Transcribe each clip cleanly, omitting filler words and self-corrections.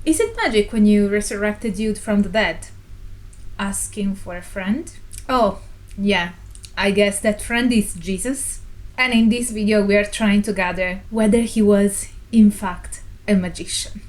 Is it magic when you resurrect a dude from the dead? Asking for a friend? Oh, yeah, I guess that friend is Jesus. And in this video we are trying to gather whether he was, in fact, a magician.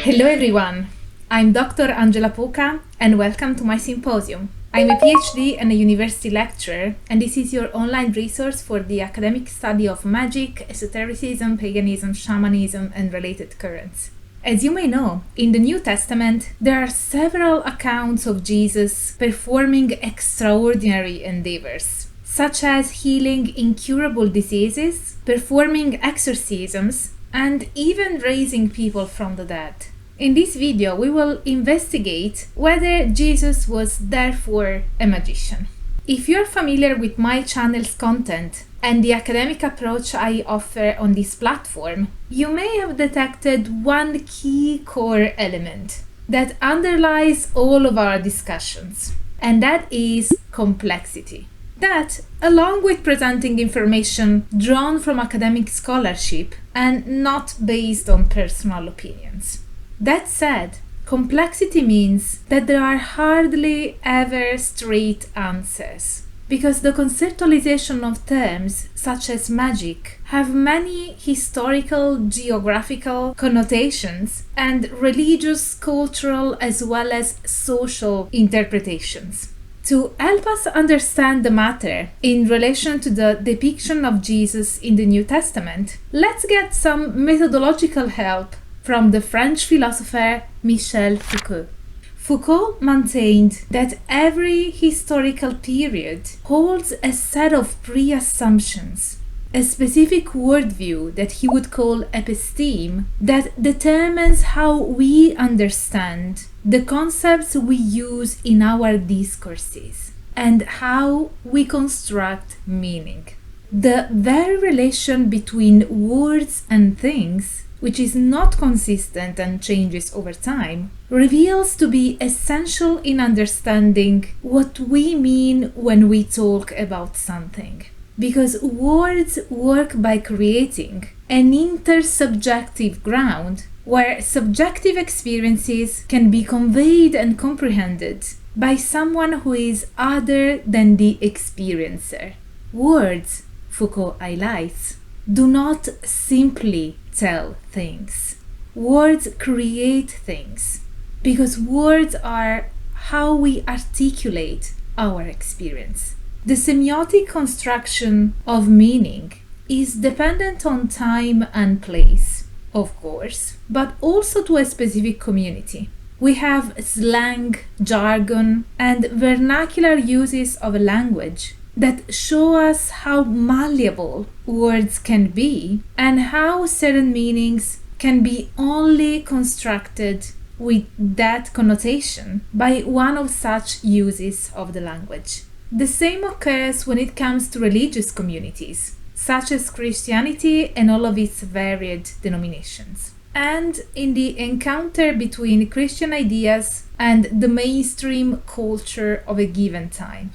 Hello everyone, I'm Dr. Angela Poca and welcome to my symposium. I'm a PhD and a university lecturer, and this is your online resource for the academic study of magic, esotericism, paganism, shamanism, and related currents. As you may know, in the New Testament, there are several accounts of Jesus performing extraordinary endeavours, such as healing incurable diseases, performing exorcisms, and even raising people from the dead. In this video, we will investigate whether Jesus was therefore a magician. If you're familiar with my channel's content and the academic approach I offer on this platform, you may have detected one key core element that underlies all of our discussions, and that is complexity. That, along with presenting information drawn from academic scholarship and not based on personal opinions. That said, complexity means that there are hardly ever straight answers, because the conceptualization of terms such as magic have many historical, geographical connotations and religious, cultural, as well as social interpretations. To help us understand the matter in relation to the depiction of Jesus in the New Testament, let's get some methodological help from the French philosopher Michel Foucault. Foucault maintained that every historical period holds a set of pre-assumptions, a specific worldview that he would call episteme, that determines how we understand the concepts we use in our discourses and how we construct meaning. The very relation between words and things, which is not consistent and changes over time, reveals to be essential in understanding what we mean when we talk about something. Because words work by creating an intersubjective ground where subjective experiences can be conveyed and comprehended by someone who is other than the experiencer. Words, Foucault highlights, do not simply tell things. Words create things, because words are how we articulate our experience. The semiotic construction of meaning is dependent on time and place, of course, but also to a specific community. We have slang, jargon, and vernacular uses of a language that show us how malleable words can be and how certain meanings can be only constructed with that connotation by one of such uses of the language. The same occurs when it comes to religious communities, such as Christianity and all of its varied denominations, and in the encounter between Christian ideas and the mainstream culture of a given time.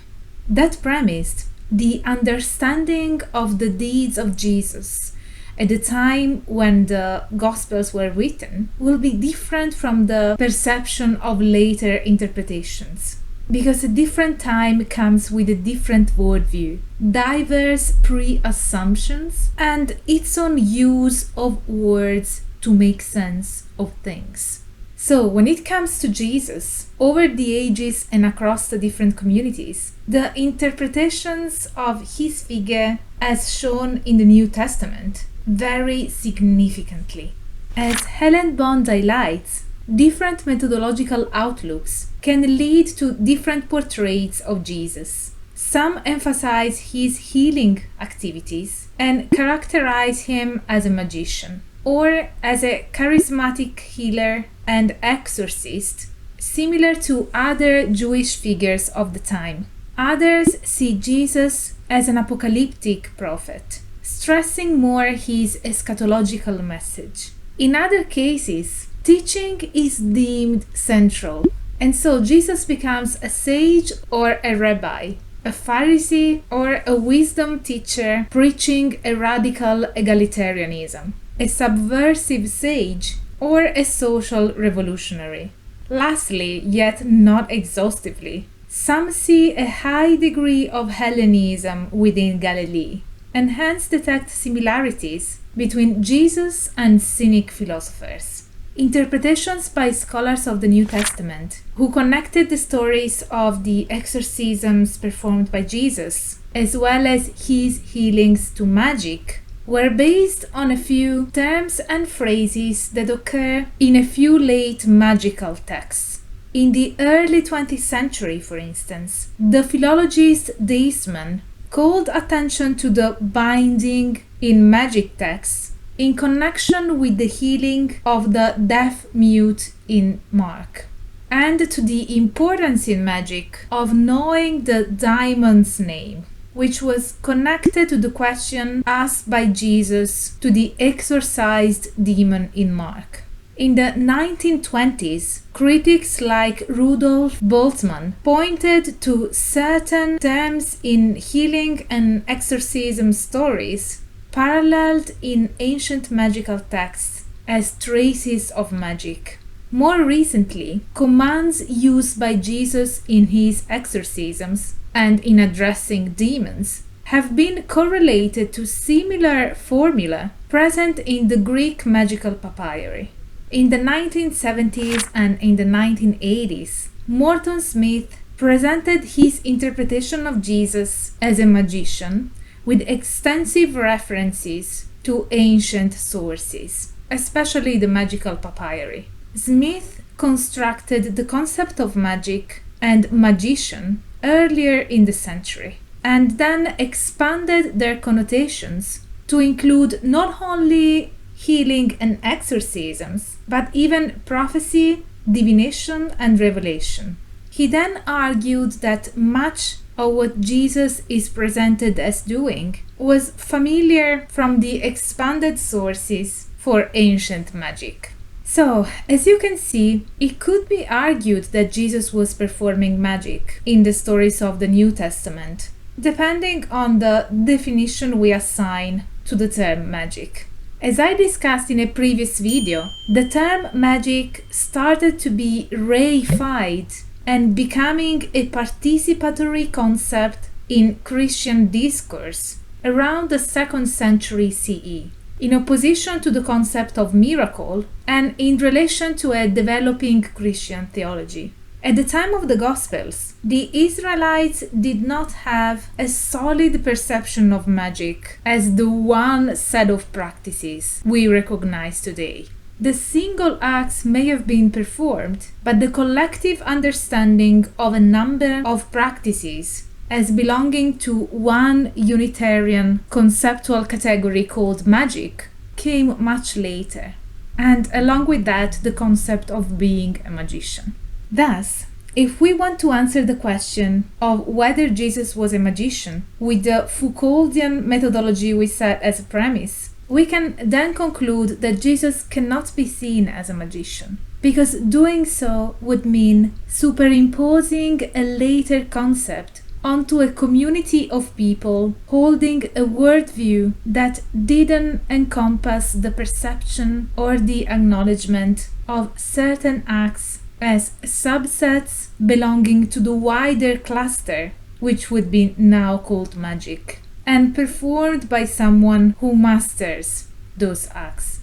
That premised, the understanding of the deeds of Jesus at the time when the Gospels were written will be different from the perception of later interpretations, because a different time comes with a different worldview, diverse pre-assumptions, and its own use of words to make sense of things. So, when it comes to Jesus, over the ages and across the different communities, the interpretations of his figure, as shown in the New Testament, vary significantly. As Helen Bond highlights, different methodological outlooks can lead to different portraits of Jesus. Some emphasize his healing activities and characterize him as a magician, or as a charismatic healer and exorcist, similar to other Jewish figures of the time. Others see Jesus as an apocalyptic prophet, stressing more his eschatological message. In other cases, teaching is deemed central And so Jesus becomes a sage or a rabbi, a Pharisee or a wisdom teacher preaching a radical egalitarianism, a subversive sage or a social revolutionary. Lastly, yet not exhaustively, some see a high degree of Hellenism within Galilee, and hence detect similarities between Jesus and Cynic philosophers. Interpretations by scholars of the New Testament, who connected the stories of the exorcisms performed by Jesus, as well as his healings to magic, were based on a few terms and phrases that occur in a few late magical texts. In the early 20th century, for instance, the philologist Deisman called attention to the binding in magic texts in connection with the healing of the deaf-mute in Mark, and to the importance in magic of knowing the demon's name, which was connected to the question asked by Jesus to the exorcised demon in Mark. In the 1920s, critics like Rudolf Boltzmann pointed to certain terms in healing and exorcism stories paralleled in ancient magical texts as traces of magic. More recently, commands used by Jesus in his exorcisms and in addressing demons have been correlated to similar formula present in the Greek magical papyri. In the 1970s and in the 1980s, Morton Smith presented his interpretation of Jesus as a magician with extensive references to ancient sources, especially the magical papyri. Smith constructed the concept of magic and magician earlier in the century, and then expanded their connotations to include not only healing and exorcisms, but even prophecy, divination, and revelation. He then argued that much of what Jesus is presented as doing was familiar from the expanded sources for ancient magic. So, as you can see, it could be argued that Jesus was performing magic in the stories of the New Testament, depending on the definition we assign to the term magic. As I discussed in a previous video, the term magic started to be reified and becoming a participatory concept in Christian discourse around the 2nd century CE, in opposition to the concept of miracle and in relation to a developing Christian theology. At the time of the Gospels, the Israelites did not have a solid perception of magic as the one set of practices we recognize today. The single acts may have been performed, but the collective understanding of a number of practices as belonging to one Unitarian conceptual category called magic came much later, and along with that, the concept of being a magician. Thus, if we want to answer the question of whether Jesus was a magician with the Foucauldian methodology we set as a premise, we can then conclude that Jesus cannot be seen as a magician, because doing so would mean superimposing a later concept onto a community of people holding a worldview that didn't encompass the perception or the acknowledgement of certain acts as subsets belonging to the wider cluster, which would be now called magic, and performed by someone who masters those acts,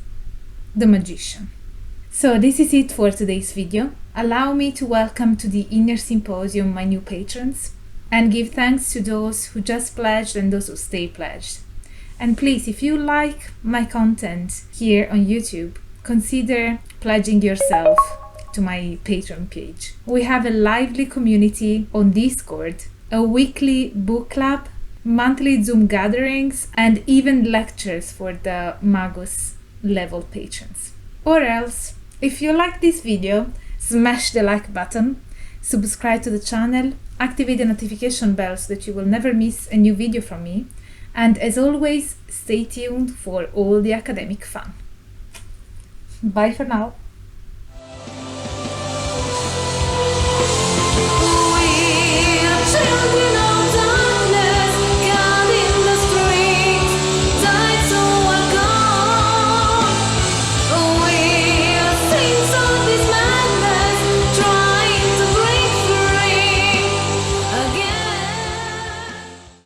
the magician. So this is it for today's video. Allow me to welcome to the Inner Symposium my new patrons, and give thanks to those who just pledged and those who stay pledged. And please, if you like my content here on YouTube, consider pledging yourself to my Patreon page. We have a lively community on Discord, a weekly book club, monthly Zoom gatherings, and even lectures for the Magus level patrons. Or else, if you like this video, smash the like button, subscribe to the channel, activate the notification bell so that you will never miss a new video from me, and as always, stay tuned for all the academic fun. Bye for now.